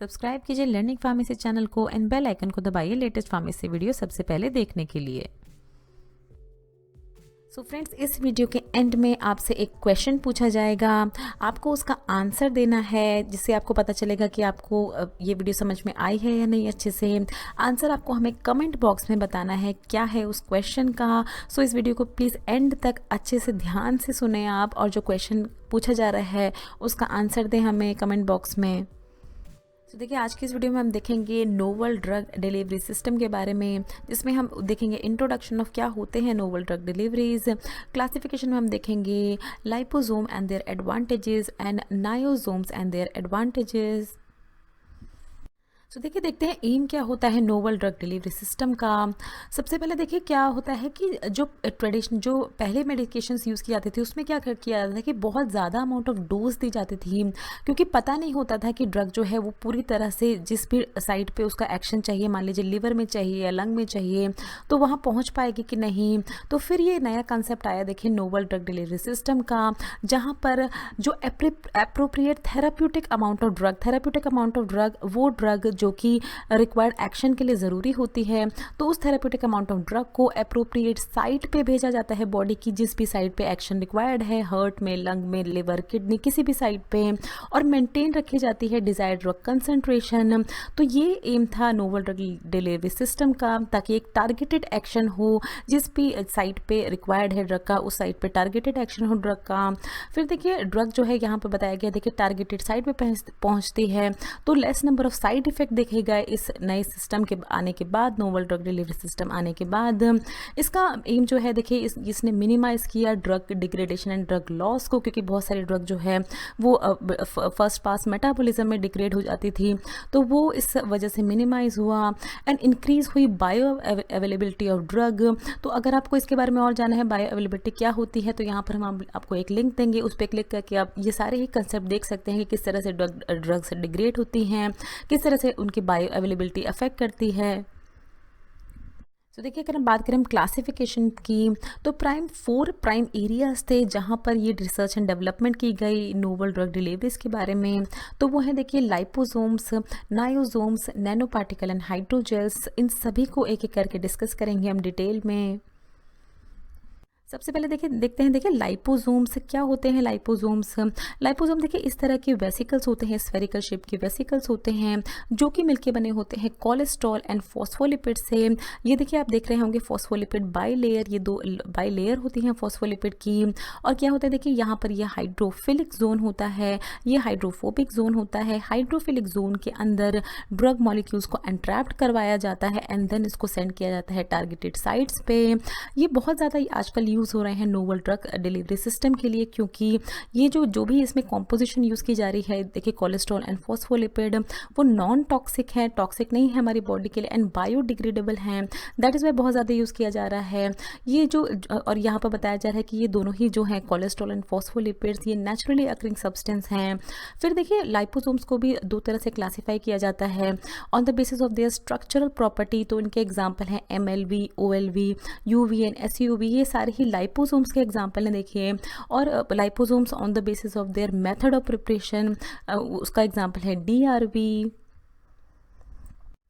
Subscribe कीजिए learning pharmacy channel को and bell icon को दबाइए लेटेस्ट फार्मेसी वीडियो सबसे पहले देखने के लिए। सो फ्रेंड्स, इस वीडियो के एंड में आपसे एक क्वेश्चन पूछा जाएगा, आपको उसका आंसर देना है, जिससे आपको पता चलेगा कि आपको ये वीडियो समझ में आई है या नहीं अच्छे से। आंसर आपको हमें कमेंट बॉक्स में बताना है क्या है उस क्वेश्चन का। सो इस वीडियो को प्लीज़ एंड तक अच्छे से ध्यान से सुने आप, और जो क्वेश्चन पूछा जा रहा है उसका आंसर दें हमें कमेंट बॉक्स में। तो देखिए, आज की इस वीडियो में हम देखेंगे नोवल ड्रग डिलीवरी सिस्टम के बारे में, जिसमें हम देखेंगे इंट्रोडक्शन ऑफ क्या होते हैं नोवल ड्रग डिलीवरीज। क्लासिफिकेशन में हम देखेंगे liposome and their advantages and niosomes and their advantages. तो देखिए, देखते हैं एम क्या होता है नोवल ड्रग डिलीवरी सिस्टम का। सबसे पहले देखिए क्या होता है कि जो पहले मेडिकेशंस यूज़ की जाती थी उसमें क्या किया जाता था कि बहुत ज़्यादा अमाउंट ऑफ डोज दी जाती थी, क्योंकि पता नहीं होता था कि ड्रग जो है वो पूरी तरह से जिस भी साइड पे उसका एक्शन चाहिए, मान लीजिए लिवर में चाहिए या लंग में चाहिए, तो वहाँ पहुँच पाएगी कि नहीं। तो फिर ये नया कंसेप्ट आया देखिए नोवल ड्रग डिलीवरी सिस्टम का, जहाँ पर जो appropriate therapeutic amount of drug वो ड्रग जो कि रिक्वायर्ड एक्शन के लिए ज़रूरी होती है, तो उस थेराप्यूटिक अमाउंट ऑफ ड्रग को अप्रोप्रिएट साइट पे भेजा जाता है बॉडी की जिस भी साइट पे एक्शन रिक्वायर्ड है, हार्ट में, लंग में, लिवर, किडनी, किसी भी साइट पे, और मेंटेन रखी जाती है डिजायर्ड ड्रग कंसंट्रेशन। तो ये एम था नोवल ड्रग डिलीवरी सिस्टम का, ताकि एक टारगेटेड एक्शन हो जिस भी साइट पे रिक्वायर्ड है ड्रग का, उस साइट पे टारगेटेड एक्शन हो ड्रग का। फिर देखिए ड्रग जो है यहाँ पे बताया गया, देखिए टारगेटेड साइट पे पहुँचती है तो less number of side effect देखे गए इस नए सिस्टम के आने के बाद, नोवल ड्रग डिलीवरी सिस्टम आने के बाद। इसका एम जो है देखिए इसने मिनिमाइज किया drug degradation and drug loss को, क्योंकि बहुत सारी ड्रग जो है वो फर्स्ट पास मेटाबॉलिज्म में डिग्रेड हो जाती थी, तो वो इस वजह से मिनिमाइज हुआ। एंड इंक्रीज हुई बायो अवेलेबिलिटी ऑफ ड्रग। तो अगर आपको इसके बारे में और जाना है बायो अवेलेबिलिटी क्या होती है, तो यहाँ पर हम आपको एक लिंक देंगे, उस पर क्लिक करके आप ये सारे ही कंसेप्ट देख सकते हैं कि किस तरह से ड्रग्स डिग्रेड होती हैं, किस तरह से उनकी बायो अवेलेबिलिटी अफेक्ट करती है। तो देखिए, अगर हम बात करें क्लासिफिकेशन की, तो 4 प्राइम एरियाज थे जहाँ पर ये रिसर्च एंड डेवलपमेंट की गई नोवल ड्रग डिलीवरीज के बारे में। तो वो है देखिए liposomes, niosomes, nano particle and hydrogels. इन सभी को एक एक करके डिस्कस करेंगे हम डिटेल में। सबसे पहले देखते हैं लाइपोसोम्स क्या होते हैं। लाइपोसोम देखिए इस तरह के वेसिकल्स होते हैं, स्फेरिकल शेप के वेसिकल्स होते हैं जो कि मिलके बने होते हैं कोलेस्ट्रॉल एंड फॉस्फोलिपिड से। ये देखिए आप देख रहे होंगे फॉस्फोलिपिड बाइलेयर, ये 2 बाइलेयर होती हैं फॉस्फोलिपिड की। और क्या होता है देखिए यहाँ पर ये हाइड्रोफिलिक जोन होता है, ये हाइड्रोफोबिक जोन होता है। हाइड्रोफिलिक जोन के अंदर ड्रग मॉलिक्यूल्स को एंट्रैप्ड करवाया जाता है एंड देन इसको सेंड किया जाता है टारगेटेड साइट्स पे। ये बहुत ज़्यादा आजकल यूज़ हो रहे हैं नोवल ड्रग डिलीवरी सिस्टम के लिए, क्योंकि ये जो भी इसमें कॉम्पोजिशन यूज़ की जा रही है, देखिए कोलेस्ट्रॉल एंड फॉस्फोलिपिड, वो नॉन टॉक्सिक है, टॉक्सिक नहीं है हमारी बॉडी के लिए, एंड बायोडिग्रेडेबल हैं। दैट इज़ वाई बहुत ज़्यादा यूज़ किया जा रहा है ये और यहाँ पर बताया जा रहा है कि ये दोनों ही जो हैं कोलेस्ट्रॉल एंड फॉस्फोलिपिड्स, ये नेचुरली अकरिंग सब्सटेंस हैं। फिर देखिए लाइपोसोम्स को भी 2 तरह से क्लासीफाई किया जाता है on the basis of their structural property. तो इनके एग्जाम्पल हैं MLV, OLV, UV and SUV। ये सारे ही लाइपोसोम्स के एग्जाम्पल हैं देखिए। और liposomes on the basis of their method of preparation, उसका एग्जाम्पल है DRV।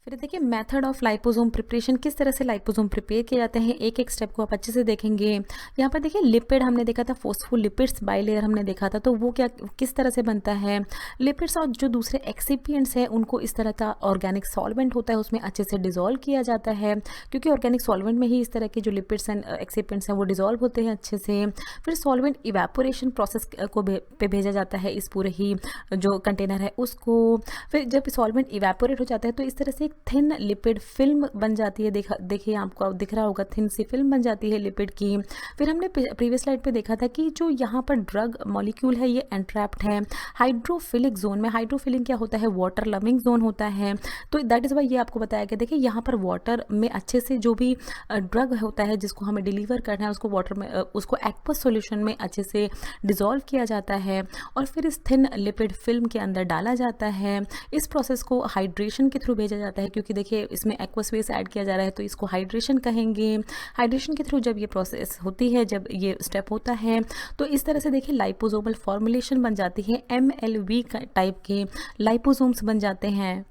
फिर देखिए मेथड ऑफ लाइपोसोम प्रिपरेशन, किस तरह से लाइपोसोम प्रिपेयर किए जाते हैं, एक एक स्टेप को आप अच्छे से देखेंगे। यहाँ पर देखिए लिपिड हमने देखा था, फोस्फोलिपिड्स बाइलेयर हमने देखा था, तो वो किस तरह से बनता है। लिपिड्स और जो दूसरे एक्सिपिएंट्स हैं उनको इस तरह का ऑर्गेनिक सॉल्वेंट होता है उसमें अच्छे से डिजोल्व किया जाता है, क्योंकि ऑर्गेनिक सॉल्वेंट में ही इस तरह के जो लिपिड्स एंड एक्सिपिएंट्स हैं वो डिजोल्व होते हैं अच्छे से। फिर सॉल्वेंट इवेपोरेशन प्रोसेस को पे भेजा जाता है इस पूरे ही जो कंटेनर है उसको। फिर जब सॉल्वेंट इवेपोरेट हो जाता है तो इस तरह से थिन लिपिड फिल्म बन जाती है। देखिए आपको दिख रहा होगा, थिन सी फिल्म बन जाती है लिपिड की। फिर हमने प्रीवियस स्लाइड पे देखा था कि जो यहाँ पर ड्रग मॉलिक्यूल है ये एंट्रैप्ड है हाइड्रोफिलिक जोन में। हाइड्रोफिलिक क्या होता है, वाटर लविंग जोन होता है। तो दैट इज़ वाई ये आपको बताया गया। देखिए यहाँ पर वाटर में अच्छे से जो भी ड्रग होता है जिसको हमें डिलीवर करना है उसको वाटर में, उसको एक्वस सॉल्यूशन में अच्छे से डिजोल्व किया जाता है और फिर इस थिन लिपिड फिल्म के अंदर डाला जाता है। इस प्रोसेस को हाइड्रेशन के थ्रू भेजा जाता है जाता है, क्योंकि देखिए इसमें एक्वस फेस ऐड किया जा रहा है तो इसको हाइड्रेशन कहेंगे। हाइड्रेशन के थ्रू जब ये प्रोसेस होती है, जब ये स्टेप होता है, तो इस तरह से देखिए लाइपोसोमल फॉर्मुलेशन बन जाती है, MLV टाइप के लाइपोसोम्स बन जाते हैं।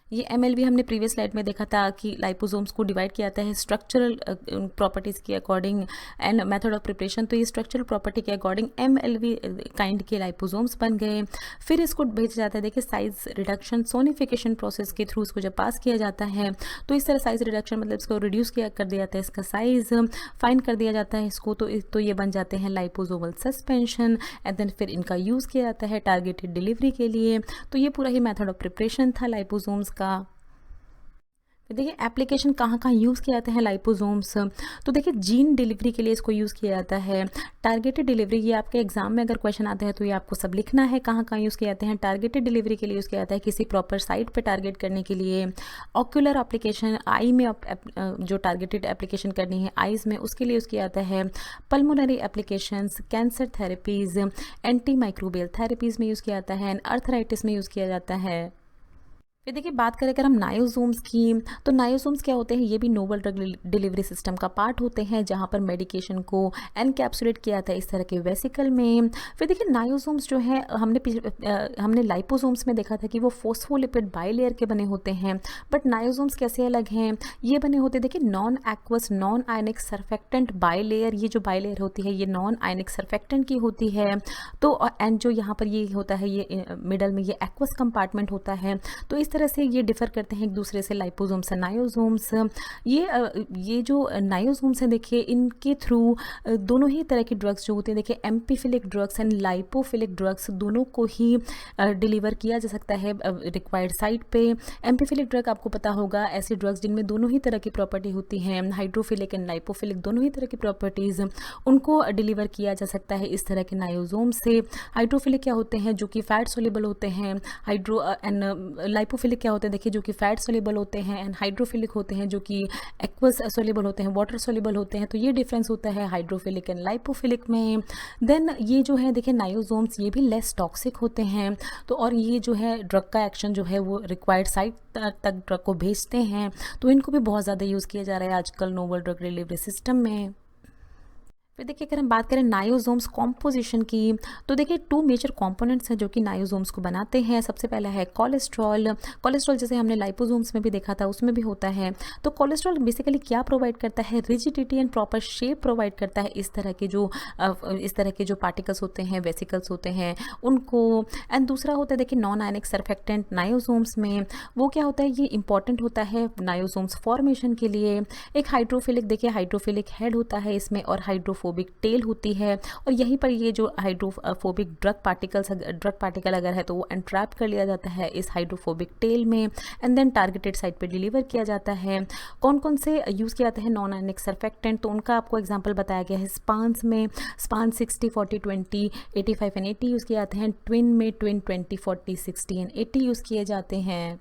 ये MLV हमने प्रीवियस स्लाइड में देखा था कि लाइपोसोम्स को डिवाइड किया जाता है स्ट्रक्चरल प्रॉपर्टीज़ के according and method of preparation. तो ये स्ट्रक्चरल प्रॉपर्टी के अकॉर्डिंग MLV काइंड के लाइपोसोम्स बन गए। फिर इसको भेजा जाता है, देखिए साइज रिडक्शन सोनिफिकेशन प्रोसेस के थ्रू इसको जब पास किया जाता है, तो इस तरह साइज रिडक्शन मतलब इसको रिड्यूस किया कर दिया जाता है, इसका साइज फाइन कर दिया जाता है इसको, तो ये बन जाते हैं लाइपोसोमल सस्पेंशन। एंड देन फिर इनका यूज़ किया जाता है टारगेटेड डिलीवरी के लिए। तो ये पूरा ही मेथड ऑफ प्रिपरेशन था लाइपोसोम्स का। देखिए एप्लीकेशन कहाँ कहाँ यूज़ किया जाते हैं लाइपोसोम्स, तो देखिए जीन डिलीवरी के लिए इसको यूज़ किया जाता है। टारगेटेड डिलीवरी, ये आपके एग्जाम में अगर क्वेश्चन आते हैं तो ये आपको सब लिखना है कहाँ कहाँ यूज़ किए जाते हैं। टारगेटेड डिलीवरी के लिए यूज़ किया जाता है किसी प्रॉपर साइट पे टारगेट करने के लिए। ऑक्यूलर एप्लीकेशन, आई में जो टारगेटेड एप्लीकेशन करनी है आइज़ में, उसके लिए यूज़ किया जाता है। Pulmonary applications, cancer therapies, anti microbial therapies में यूज़ किया जाता है, अर्थराइटिस में यूज़ किया जाता है। फिर देखिए बात करें अगर हम नायोसोम्स की, तो नायोसोम्स क्या होते हैं, ये भी नोवल ड्रग डिलीवरी सिस्टम का पार्ट होते हैं, जहाँ पर मेडिकेशन को एनकैप्सुलेट किया जाता है इस तरह के वेसिकल में। फिर देखिए नायोसोम्स जो है हमने लाइपोसोम्स में देखा था कि वो फोस्फोलिपिड बाइलेयर के बने होते हैं, बट नायोसोम्स कैसे अलग हैं, ये बने होते हैं देखिए non aqueous non ionic surfactant bilayer. ये जो बाइलेयर होती है ये नॉन आयनिक सर्फेक्टेंट की होती है। तो एंड जो यहाँ पर ये होता है, ये मिडल में ये एक्वस कंपार्टमेंट होता है। तो इस तरह से ये डिफर करते हैं एक दूसरे से, लाइपोसोम्स एंड नायोसोम्स। ये जो नायोसोम्स हैं देखिए, इनके थ्रू दोनों ही तरह की ड्रग्स जो होती हैं, देखिए एम्पीफिलिक ड्रग्स एंड लाइपोफिलिक ड्रग्स दोनों को ही डिलीवर किया जा सकता है रिक्वायर्ड साइट पे। एम्पीफिलिक ड्रग आपको पता होगा, ऐसी ड्रग्स जिनमें दोनों ही तरह की प्रॉपर्टी होती हैं, हाइड्रोफिलिक एंड लाइपोफिलिक दोनों ही तरह की प्रॉपर्टीज़, उनको डिलीवर किया जा सकता है इस तरह के नायोसोम से। हाइड्रोफिलिक क्या होते हैं, जो कि फैट सोल्यूबल होते हैं, हाइड्रो एंड लाइपोफिलिक क्या होते हैं देखिए, जो कि फैट सोल्यूबल होते हैं, एंड हाइड्रोफिलिक होते हैं जो कि एक्वस सोल्यूबल होते हैं, वाटर सोल्यूबल होते हैं। तो ये डिफरेंस होता है हाइड्रोफिलिक एंड लाइपोफिलिक में। देन ये जो है देखिए नायोसोम्स, ये भी लेस टॉक्सिक होते हैं। तो और ये जो है ड्रग का एक्शन जो है वो रिक्वायर्ड साइट तक ड्रग को भेजते हैं। तो इनको भी बहुत ज़्यादा यूज़ किया जा रहा है आजकल नोवल ड्रग डिलीवरी सिस्टम में। फिर देखिए अगर हम बात करें नायोसोम्स कॉम्पोजिशन की, तो देखिए 2 मेजर कंपोनेंट्स हैं जो कि नायोसोम्स को बनाते हैं। सबसे पहला है कोलेस्ट्रॉल। कोलेस्ट्रॉल जैसे हमने लाइपोसोम्स में भी देखा था, उसमें भी होता है। तो कोलेस्ट्रॉल बेसिकली क्या प्रोवाइड करता है, rigidity and proper shape provide करता है इस तरह के जो पार्टिकल्स होते हैं, वेसिकल्स होते हैं उनको। एंड दूसरा होता है देखिए नॉन आयनिक सर्फेक्टेंट नायोसोम्स में, वो क्या होता है, ये इंपॉर्टेंट होता है नायोसोम्स फॉर्मेशन के लिए। एक हाइड्रोफिलिक, देखिए हाइड्रोफिलिक हेड होता है इसमें और हाइड्रोफोबिक टेल होती है, और यहीं पर ये जो हाइड्रोफोबिक ड्रग पार्टिकल अगर है तो वो एंट्रैप कर लिया जाता है इस हाइड्रोफोबिक टेल में, एंड देन टारगेटेड साइट पे डिलीवर किया जाता है। कौन कौन से यूज़ किया जाता है नॉन आयनिक सर्फेक्टेंट, तो उनका आपको एग्जांपल बताया गया है। स्पांस में स्पान 60 40 20 85 एंड 80 यूज़ किए जाते हैं। ट्विन में ट्विन 20 40 60 एंड 80 यूज़ किए जाते हैं।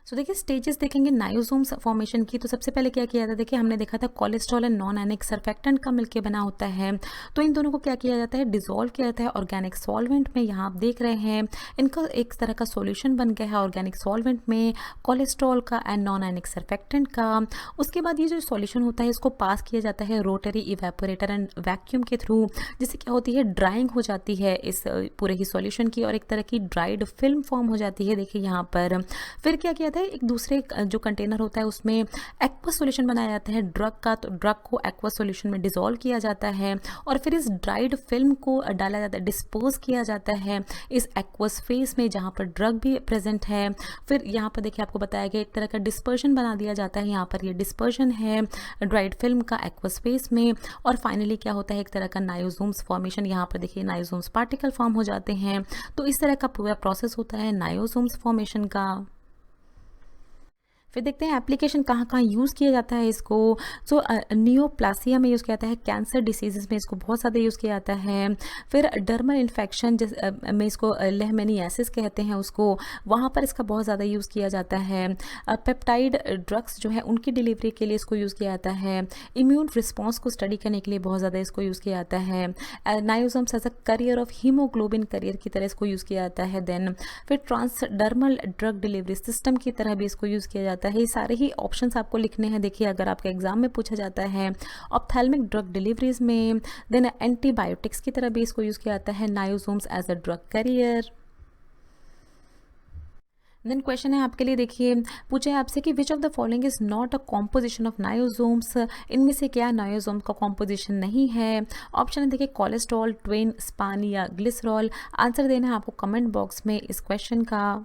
सो देखिए स्टेजेस देखेंगे नायोसोम्स फॉर्मेशन की, तो सबसे पहले क्या किया जाता है, देखिए हमने देखा था cholesterol and non ionic surfactant का मिलकर बना होता है। तो इन दोनों को क्या किया जाता है, डिसॉल्व किया जाता है ऑर्गेनिक सॉल्वेंट में। यहाँ आप देख रहे हैं इनका एक तरह का सॉल्यूशन बन गया है ऑर्गेनिक सॉल्वेंट में, कोलेस्ट्रॉल का एंड नॉन आयनिक सर्फेक्टेंट का। उसके बाद ये जो सॉल्यूशन होता है इसको पास किया जाता है रोटरी इवेपोरेटर एंड वैक्यूम के थ्रू, जिससे क्या होती है, ड्राइंग हो जाती है इस पूरे ही सॉल्यूशन की और एक तरह की ड्राइड फिल्म फॉर्म हो जाती है। देखिए यहाँ पर फिर क्या किया है, एक दूसरे जो कंटेनर होता है उसमें एक्वस सॉल्यूशन बनाया जाता है ड्रग का, तो ड्रग को एक्वस सॉल्यूशन में डिसॉल्व किया जाता है और फिर इस ड्राइड फिल्म को डाला जाता है, डिस्पोज किया जाता है इस एक्वस फेस में जहाँ पर ड्रग भी प्रेजेंट है। फिर यहाँ पर देखिए आपको बताया गया एक तरह का डिस्पर्शन बना दिया जाता है, यहाँ पर ये डिस्पर्शन है ड्राइड फिल्म का एक्वस फेस में। और फाइनली क्या होता है, एक तरह का नायोसोम्स फॉर्मेशन, यहाँ पर देखिए नायोसोम्स पार्टिकल फॉर्म हो जाते हैं। तो इस तरह का पूरा प्रोसेस होता है नायोसोम्स फॉर्मेशन का। फिर देखते हैं एप्लीकेशन कहाँ कहाँ यूज़ किया जाता है इसको। सो नियोप्लासिया में यूज़ किया जाता है, कैंसर डिसीज़ में इसको बहुत ज़्यादा यूज़ किया जाता है। फिर डर्मल इन्फेक्शन में इसको लेहमेनियासिस कहते हैं उसको, वहाँ पर इसका बहुत ज़्यादा यूज़ किया जाता है। पेप्टाइड ड्रग्स जो है उनकी डिलीवरी के लिए इसको यूज़ किया जाता है। इम्यून रिस्पॉन्स को स्टडी करने के लिए बहुत ज़्यादा इसको यूज़ किया जाता है। Niosomes as a carrier of haemoglobin carrier की तरह इसको यूज़ किया जाता है। देन फिर ट्रांसडर्मल ड्रग डिलीवरी सिस्टम की तरह भी इसको यूज़ किया जाता है। ये सारे ही ऑप्शंस आपको लिखने हैं। देखिए अगर आपके एग्जाम में पूछा जाता है ऑप्थेल्मिक ड्रग डिलीवरीज में, देन एंटीबायोटिक्स की तरह भी इसको यूज़ किया जाता है, niosomes as a drug carrier. Then question है आपके लिए, देखिए पूछा है आपसे कि which of the following is not a composition of niosomes, इनमें से क्या नायोसोम का कॉम्पोजिशन नहीं है। ऑप्शन है देखिए कोलेस्ट्रॉल, ट्विन, स्पान या ग्लिसरॉल। आंसर देना है आपको कमेंट बॉक्स में इस क्वेश्चन का।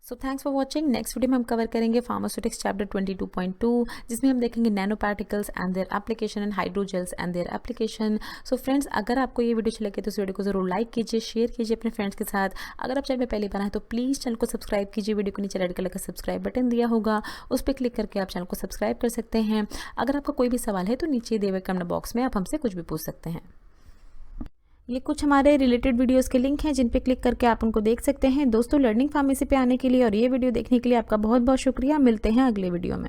So thanks for watching. Next video में हम कवर करेंगे फार्मास्यूटिक्स चैप्टर 22.2, जिसमें हम देखेंगे nano particles and their application and hydrogels and their application. So friends, अगर आपको ये वीडियो अच्छी लगे तो इस वीडियो को जरूर लाइक कीजिए, शेयर कीजिए अपने फ्रेंड्स के साथ। अगर आप चैनल में पहली बार हैं तो प्लीज़ चैनल को सब्सक्राइब कीजिए। वीडियो को नीचे रेड कलर का सब्सक्राइब बटन दिया होगा, उस पर क्लिक करके आप चैनल को सब्सक्राइब कर सकते हैं। अगर आपका कोई भी सवाल है तो नीचे दिए हुए कमेंट बॉक्स में आप हमसे कुछ भी पूछ सकते हैं। ये कुछ हमारे रिलेटेड वीडियोस के लिंक हैं जिन पे क्लिक करके आप उनको देख सकते हैं। दोस्तों, लर्निंग फार्मेसी पे आने के लिए और ये वीडियो देखने के लिए आपका बहुत बहुत शुक्रिया। मिलते हैं अगले वीडियो में।